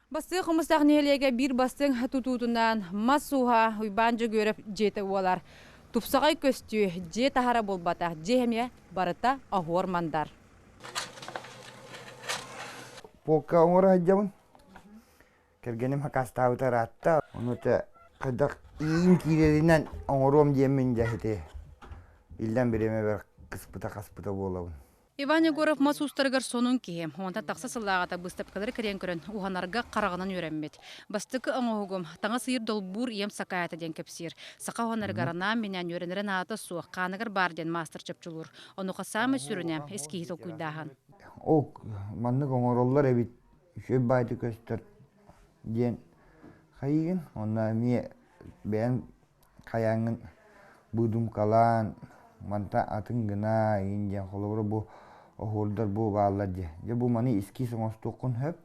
Басты қымыстақ нелеге бір бастың тұтутынан масуға ұйбанжы көріп жеті олар. Тупсағай көсті же тахара болбата, же хеме барыта ағуар мандар. Полка оңыры хаджамын. Кергенім хакастауытар атта. Оныты қыдық иін кейлерінен оңырым жемін жәхете. Илден береме бір қаспыта болауын. Иван Егоров масустаргар сонун кием. Онда тақса сыллағата быстапкалар керен көрін уханарға қарағынан өреммет. Бастықы аңығығым таңа сыйыр долбур ем сақаята ден кепсир. Сақа уханаргарана менен өренерен аты суық қанығыр бар ден мастер чапчулур. Оны қасамы сүрінем эски хитол күйдағын. О, маннык оңыроллар әбит шөп байды көстір ден қайығын. Онна ме бән қаяңын бұдым қалан, манта атын гына инден қолыбыры бұ оғырдар бұ бағалар де. Же бұ маны ескис оңыстуқын хөп.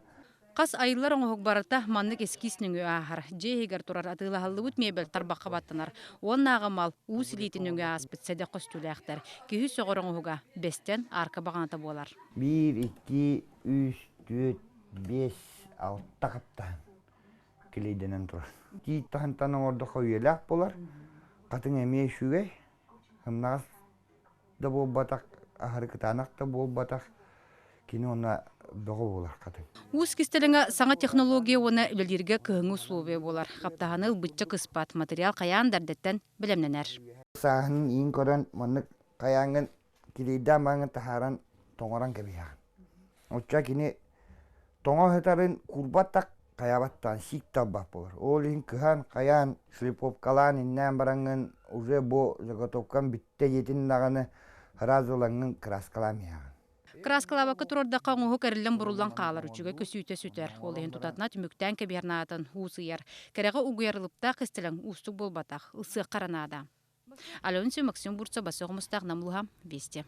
Қас айылар оңығық барыта маннык ескисінің өағар. Же егер тұрар атыла халлыбыт мебел тарбаққа баттанар. Оннағы мал уыс илейтінің өағаспыт сәді қостулаяқтар. Күйі соғыр оңығыға бестен арқа бағаната болар. 1, 2, 3, 4, 5, 6 қаптан келейденен тұрар. Ки тахантаның орды қойелақ болар. Қатын әмей шүгей. Хымнағыз да бол батақ, ахарқытанақ да бол батақ. Кені ona бұғы болар қатын. Уыз кестеліңі саңа технология оны үлелерге күйіңі сұлуы болар. Қаптағаны бұтчы қыспат материал қаян дәрдеттен білемненер. Сағының ең көрін мұнық қаяңын келейден бағын тахаран тоңыран кәбейяғын. Отча кені тоңа хетарын курбаттақ қаябаттан сик таббақ болар. Ол ең кыхан қаян шлиповкалан қалан иннен бараңын уже бұ заготовкан бітті етін дағаны разылаңын краскаламияғын. Краскалабакы тұрордаққа оңығы кәрілін бұрылдан қалар үчіге көсүйте сүтер. Ол ең тұтатына түміктен кәбернатын ұсыяр. Кәріға ұғыярылыпта қыстылың ұстық болбатақ, ұсы қаранада. Алонсы Максим Бурца, Басоғымыстақ, Намлуға, Вести.